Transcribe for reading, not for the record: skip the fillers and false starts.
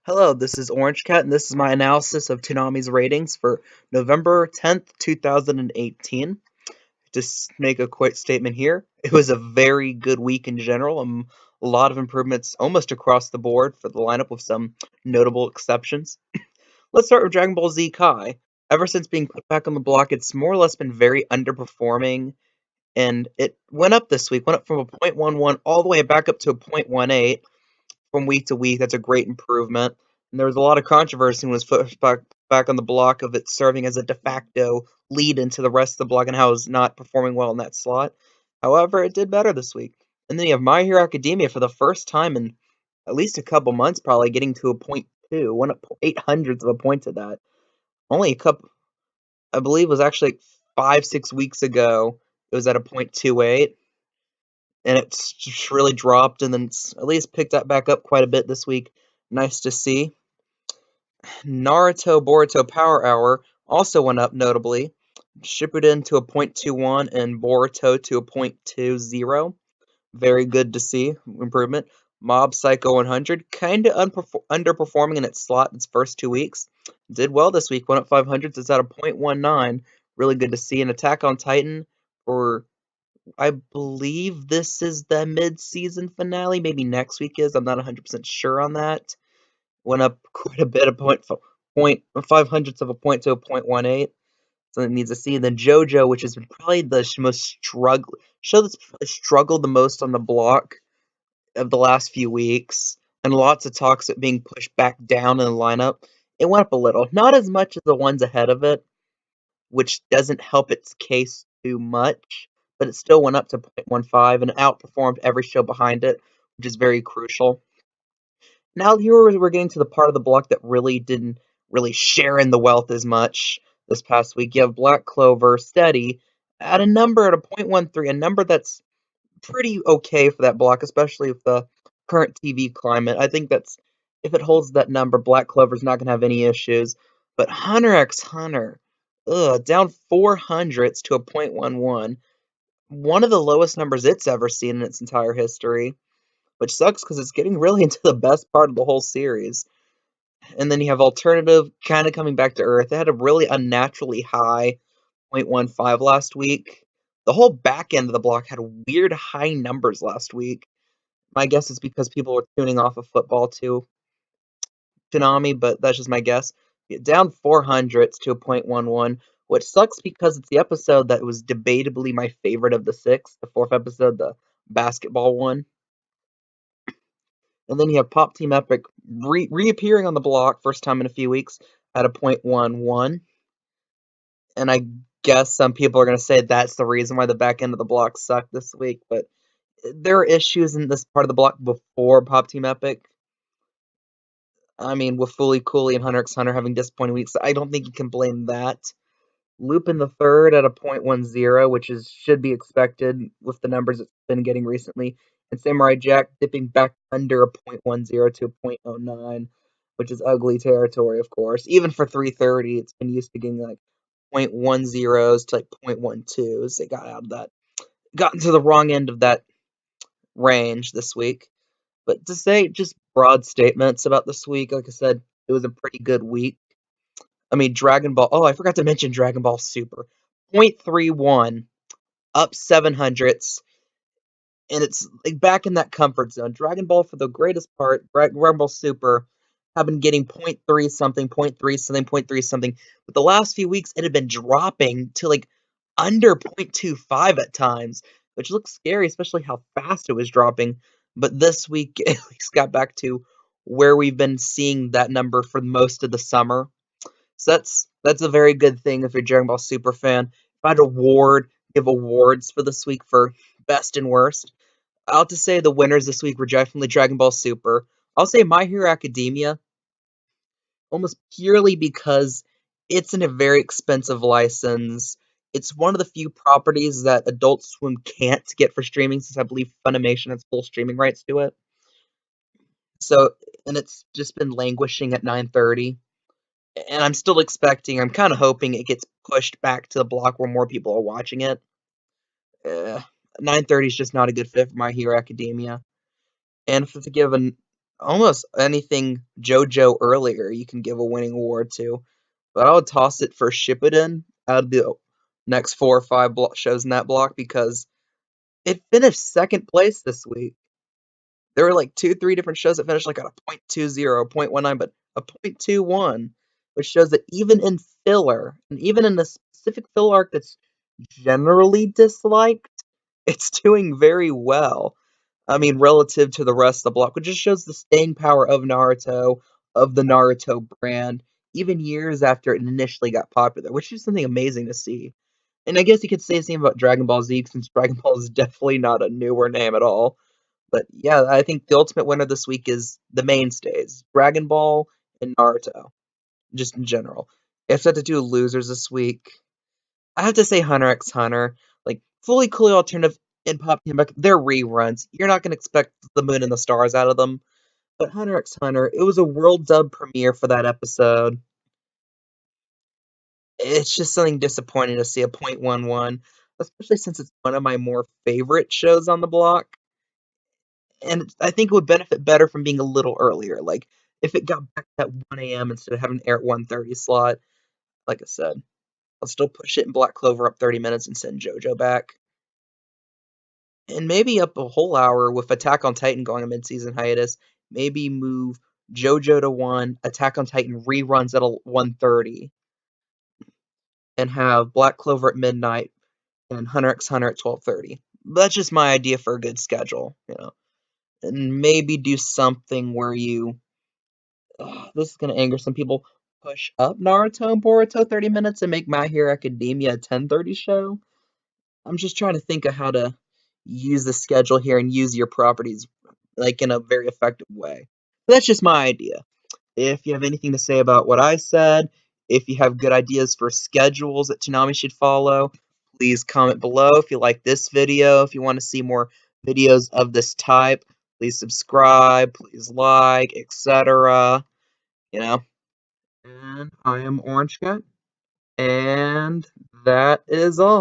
Hello, this is Orange Cat, and this is my analysis of Toonami's ratings for November 10th, 2018. Just make a quick statement here. It was a very good week in general, a lot of improvements almost across the board for the lineup with some notable exceptions. Let's start with Dragon Ball Z Kai. Ever since being put back on the block, it's more or less been very underperforming, and it went up this week, went up from a .11 all the way back up to a .18 from week to week. That's a great improvement. And there was a lot of controversy when it was put back on the block of it serving as a de facto lead into the rest of the block and how it was not performing well in that slot. However, it did better this week. And then you have My Hero Academia for the first time in at least a couple months, probably getting to a .2, went up 800ths of a point to that. Only a couple, I believe, was actually like 5-6 weeks ago. It was at a .28 and it's just really dropped and then it's at least picked that back up quite a bit this week. Nice to see. Naruto Boruto Power Hour also went up notably. Shippuden to a .21 and Boruto to a .20. Very good to see improvement. Mob Psycho 100 kind of underperforming in its slot its first 2 weeks. Did well this week. Went up 500. It's at a .19. Really good to see. An Attack on Titan for I believe this is the mid-season finale. Maybe next week is. I'm not 100% sure on that. Went up quite a bit, a point 500ths of a point to a .18. So it needs to see. Then JoJo, which has been probably the most show that's probably struggled the most on the block of the last few weeks, and lots of talks of being pushed back down in the lineup. It went up a little, not as much as the ones ahead of it, which doesn't help its case too much, but it still went up to .15 and outperformed every show behind it, which is very crucial. Now here we're getting to the part of the block that really didn't really share in the wealth as much this past week. You have Black Clover steady at a number at a .13, a number that's pretty okay for that block, especially with the current TV climate. I think that's if it holds that number, Black Clover's not gonna have any issues. But Hunter x Hunter, down 400s to a .11, one of the lowest numbers it's ever seen in its entire history, which sucks because it's getting really into the best part of the whole series. And then you have Alternative kind of coming back to earth. It had a really unnaturally high .15 last week. The whole back end of the block had weird high numbers last week. My guess is because people were tuning off of football to Toonami, but that's just my guess. Down 400s to a .11, which sucks because it's the episode that was debatably my favorite of the six, the fourth episode, the basketball one. And then you have Pop Team Epic reappearing on the block, first time in a few weeks, at a .11. And I guess some people are going to say that's the reason why the back end of the block sucked this week, but there are issues in this part of the block before Pop Team Epic. I mean, with Fully Cooley and Hunter x Hunter having disappointing weeks, I don't think you can blame that. Lupin the Third at a .10, which should be expected with the numbers it's been getting recently, and Samurai Jack dipping back under a .10 to a .09, which is ugly territory, of course. Even for 330, it's been used to getting like .10s to like .12s. They got into the wrong end of that range this week. But to say just broad statements about this week, like I said, it was a pretty good week. I mean, Dragon Ball. Oh, I forgot to mention Dragon Ball Super. .31, up 700s, and it's like back in that comfort zone. Dragon Ball, for the greatest part, Dragon Ball Super have been getting .3 something, .3 something, .3 something. But the last few weeks, it had been dropping to like under .25 at times, which looks scary, especially how fast it was dropping. But this week, at least got back to where we've been seeing that number for most of the summer. So that's a very good thing if you're a Dragon Ball Super fan. If I had give awards for this week for best and worst, I'll just say the winners this week were definitely Dragon Ball Super. I'll say My Hero Academia, almost purely because it's in a very expensive license. It's one of the few properties that Adult Swim can't get for streaming, since I believe Funimation has full streaming rights to it. So, and it's just been languishing at 930. And I'm kind of hoping it gets pushed back to the block where more people are watching it. 930 is just not a good fit for My Hero Academia. And to give Almost anything JoJo earlier you can give a winning award to, but I would toss it for Shippuden out of the next 4 or 5 shows in that block because it finished second place this week. There were like 2, 3 different shows that finished like at a .20, 0.19, but a .21, which shows that even in filler, and even in a specific filler arc that's generally disliked, it's doing very well. I mean, relative to the rest of the block, which just shows the staying power of Naruto, of the Naruto brand, even years after it initially got popular, which is something amazing to see. And I guess you could say the same about Dragon Ball Z, since Dragon Ball is definitely not a newer name at all. But yeah, I think the ultimate winner this week is the mainstays, Dragon Ball and Naruto, just in general. If I had to do losers this week, I have to say Hunter x Hunter. Like, fully cool alternative in Pop Team Back, they're reruns. You're not going to expect the moon and the stars out of them. But Hunter x Hunter, it was a world dub premiere for that episode. It's just something disappointing to see a .11, especially since it's one of my more favorite shows on the block. And I think it would benefit better from being a little earlier. Like, if it got back at 1 a.m. instead of having an air at 1:30 slot, like I said, I'll still push it in Black Clover up 30 minutes and send JoJo back. And maybe up a whole hour with Attack on Titan going a mid-season hiatus. Maybe move JoJo to 1, Attack on Titan reruns at 1:30, and have Black Clover at midnight and Hunter x Hunter at 12:30. That's just my idea for a good schedule. And maybe do something where you this is gonna anger some people. Push up Naruto and Boruto 30 minutes and make My Hero Academia a 10:30 show. I'm just trying to think of how to use the schedule here and use your properties like in a very effective way. But that's just my idea. If you have anything to say about what I said, if you have good ideas for schedules that Toonami should follow, please comment below. If you like this video, if you want to see more videos of this type, please subscribe, please like, etc. You know. And I am Orange Cat, and that is all.